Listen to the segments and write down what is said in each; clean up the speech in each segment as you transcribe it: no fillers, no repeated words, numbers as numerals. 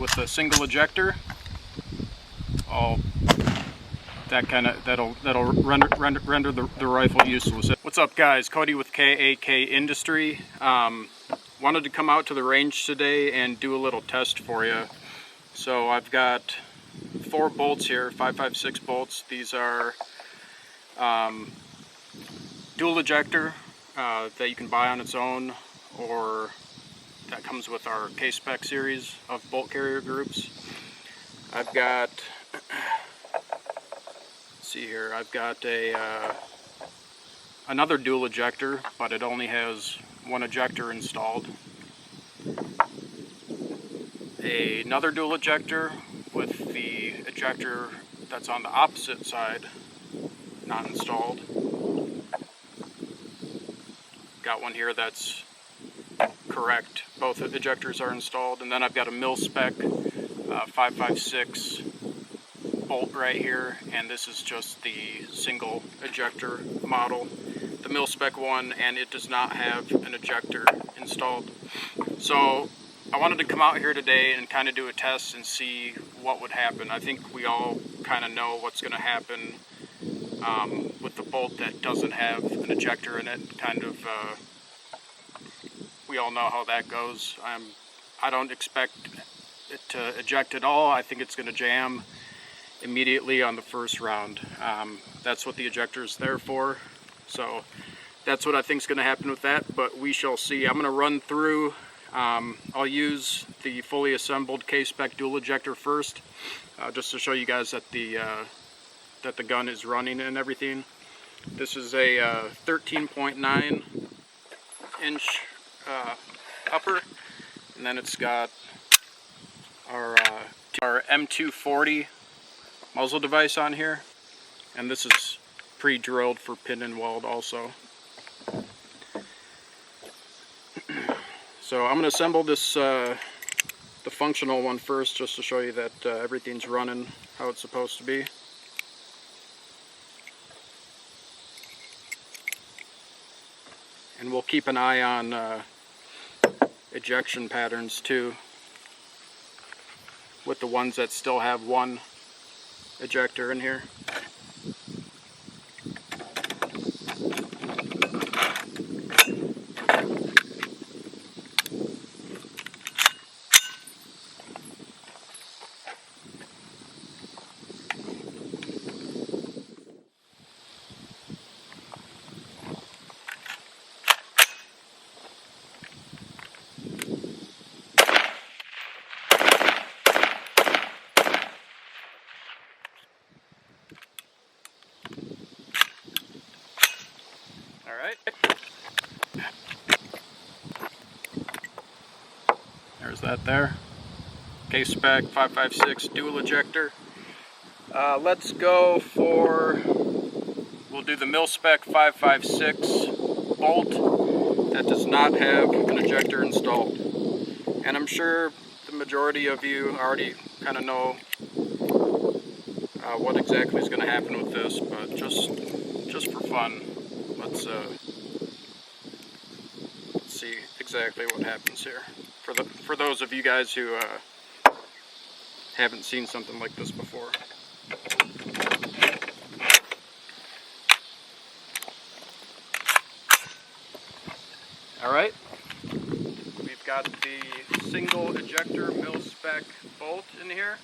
with a single ejector. That'll render the rifle useless. What's up, guys? Cody with K-SPEC Industry. Wanted to come out to the range today and do a little test for you. So I've got 4 bolts here, 556 bolts. These are dual ejector that you can buy on its own, or that comes with our K-SPEC series of bolt carrier groups. I've got, let's see here, I've got another dual ejector, but it only has one ejector installed. Another dual ejector with the ejector that's on the opposite side not installed. Got one here that's correct. Both ejectors are installed. And then I've got a milspec 556 bolt right here, and this is just the single ejector model, the milspec one, and it does not have an ejector installed. So I wanted to come out here today and kind of do a test and see what would happen. I think we all kind of know what's going to happen with the bolt that doesn't have an ejector in it. We all know how that goes. I don't expect it to eject at all. I think it's going to jam immediately on the first round. That's what the ejector is there for. So that's what I think is going to happen with that, but we shall see. I'm going to run through. I'll use the fully assembled K-SPEC dual ejector first, just to show you guys that the gun is running and everything. This is a 13.9 inch upper, and then it's got our M240 muzzle device on here, and this is pre-drilled for pin and weld also. So I'm going to assemble this, the functional one first, just to show you that everything's running how it's supposed to be. And we'll keep an eye on ejection patterns too, with the ones that still have one ejector in here. Alright, there's that there. K-SPEC 556 dual ejector. Let's go for, we'll do the milspec 556 bolt that does not have an ejector installed. And I'm sure the majority of you already kind of know what exactly is going to happen with this, but just for fun, let's see exactly what happens here. For those of you guys who haven't seen something like this before. Alright, we've got the single ejector milspec bolt in here.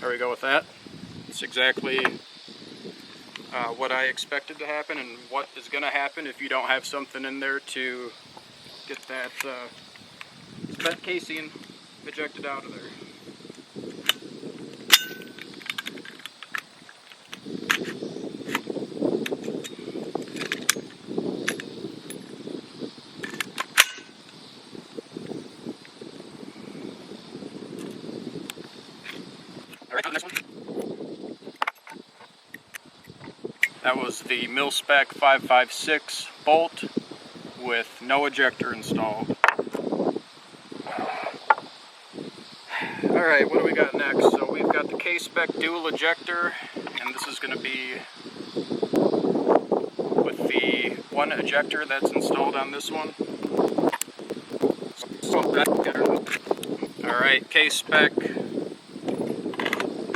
There we go with that. It's exactly what I expected to happen, and what is going to happen if you don't have something in there to get that casing ejected out of there. That was the milspec 556 bolt with no ejector installed. Alright, what do we got next? So we've got the K-SPEC dual ejector, and this is going to be with the one ejector that's installed on this one. Alright, K-SPEC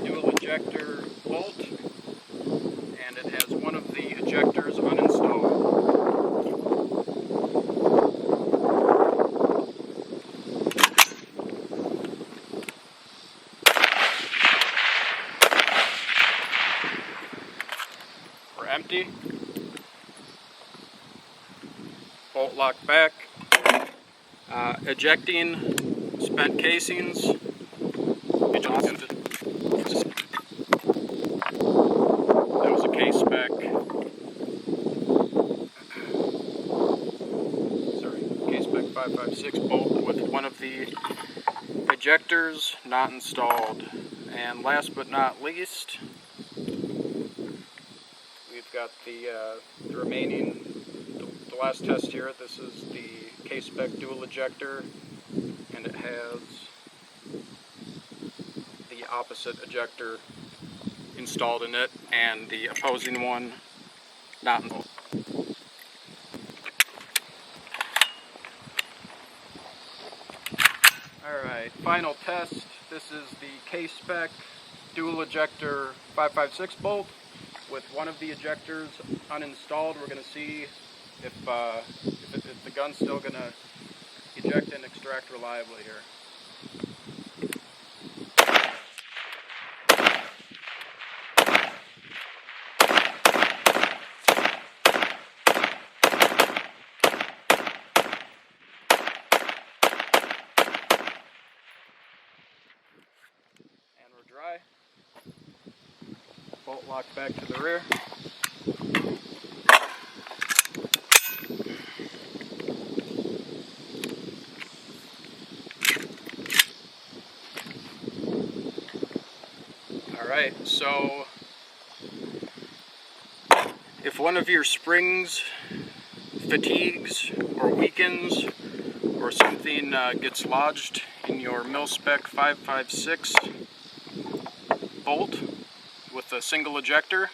dual ejector bolt, and it has one of the ejectors uninstalled. We're empty. Bolt lock back. Ejecting spent casings. That was a K-SPEC. Sorry, K-SPEC 556 bolt with one of the ejectors not installed. And last but not least, we've got the remaining, the last test here. This is the K-SPEC dual ejector, and it has the opposite ejector installed in it and the opposing one not installed. Alright, final test. This is the K-SPEC dual ejector 556 bolt with one of the ejectors uninstalled. We're going to see if the gun's still going to eject and extract reliably here. And we're dry. Bolt lock back to the rear. Alright, so if one of your springs fatigues or weakens, or something gets lodged in your milspec 556 bolt with a single ejector,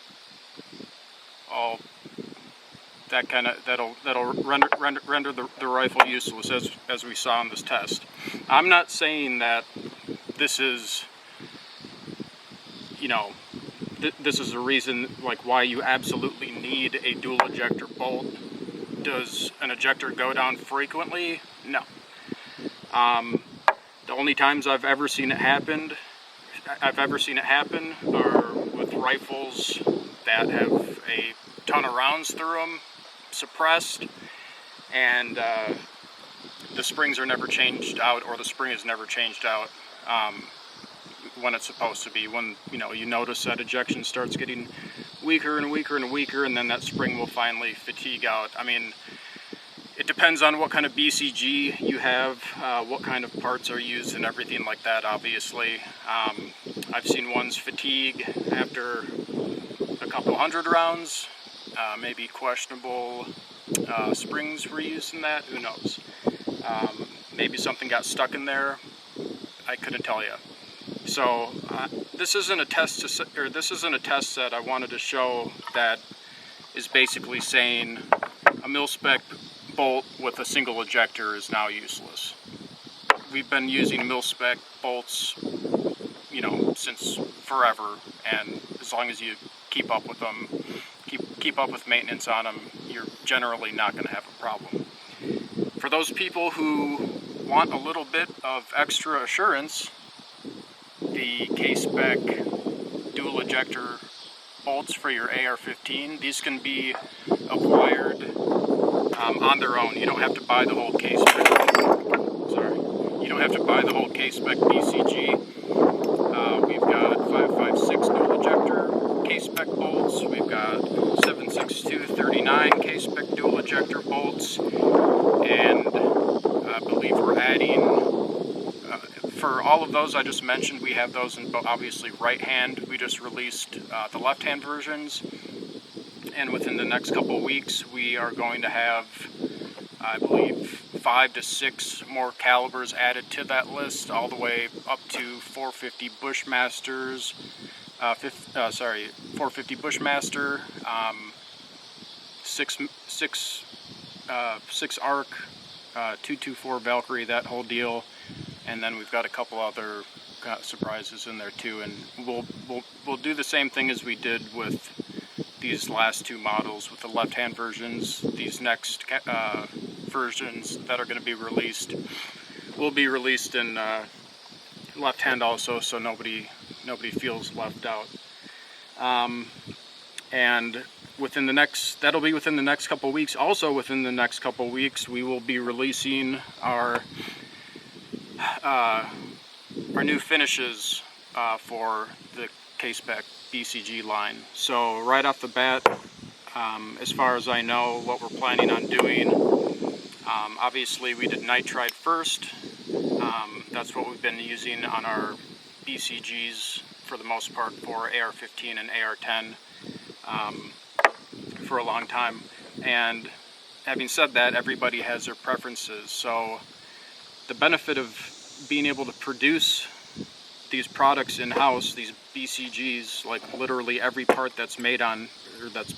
that'll render the rifle useless, as we saw in this test. I'm not saying that this is, this is a reason like why you absolutely need a dual ejector bolt. Does an ejector go down frequently? No. The only times I've ever seen it happen are with rifles that have a ton of rounds through them, suppressed, and the springs are never changed out, or the spring is never changed out when it's supposed to be. When you notice that ejection starts getting weaker and weaker and weaker, and then that spring will finally fatigue out. I mean, it depends on what kind of BCG you have, what kind of parts are used, and everything like that, obviously. I've seen ones fatigue after a couple hundred rounds. Maybe questionable springs were used in that, who knows. Maybe something got stuck in there, I couldn't tell you. So this isn't a test that I wanted to show that is basically saying a milspec bolt with a single ejector is now useless. We've been using milspec bolts, since forever, and as long as you keep up with them, keep up with maintenance on them, you're generally not going to have a problem. For those people who want a little bit of extra assurance, the K-SPEC dual ejector bolts for your AR15, these can be acquired on their own. You don't have to buy the whole K-SPEC. Sorry, you don't have to buy the whole K-SPEC BCG. We've got 556 dual ejector K-SPEC bolts. We've got 7.62-39 K-SPEC dual ejector bolts, and I believe we're adding. For all of those I just mentioned, we have those in obviously right hand. We just released the left hand versions, and within the next couple of weeks we are going to have, I believe, 5 to 6 more calibers added to that list, all the way up to 450 Bushmasters, 450 Bushmaster, 6 arc, 224 Valkyrie, that whole deal, and then we've got a couple other surprises in there too. And we'll do the same thing as we did with these last two models with the left-hand versions. These next versions that are going to be released will be released in left-hand also, so nobody feels left out. And within the next, that'll be within the next couple weeks. Also within the next couple weeks, we will be releasing our new finishes for the K-SPEC BCG line. So right off the bat, as far as I know, what we're planning on doing, obviously we did nitride first. That's what we've been using on our BCGs for the most part for AR15 and AR10 for a long time. And having said that, everybody has their preferences. So the benefit of being able to produce these products in-house, these BCGs, like literally every part that's made on, or that's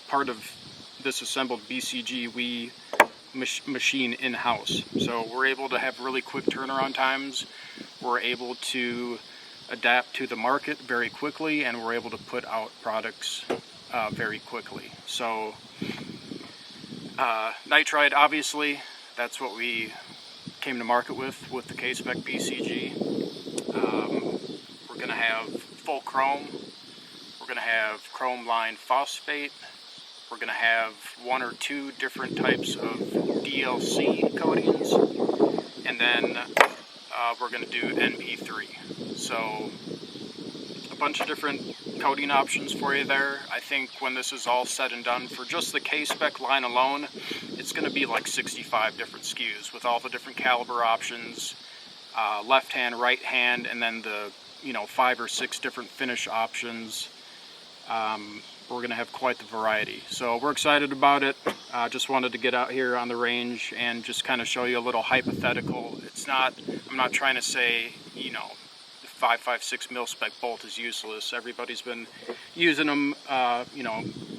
part of this assembled BCG, we machine in-house. So we're able to have really quick turnaround times. We're able to adapt to the market very quickly, and we're able to put out products very quickly. So nitride, obviously, that's what we came to market with the K-SPEC BCG. We're going to have full chrome. We're going to have chrome line phosphate. We're going to have 1 or 2 different types of DLC coatings, and then we're going to do NP3. So a bunch of different coating options for you there. I think when this is all said and done, for just the K-SPEC line alone, it's going to be like 65 different SKUs with all the different caliber options, left hand, right hand, and then the 5 or 6 different finish options. We're going to have quite the variety. So we're excited about it. Just wanted to get out here on the range and just kind of show you a little hypothetical. I'm not trying to say, the 5.56 milspec bolt is useless. Everybody's been using them,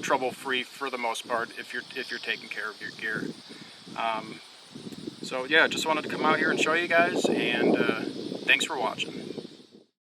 trouble-free for the most part if you're taking care of your gear. So yeah, just wanted to come out here and show you guys, and thanks for watching.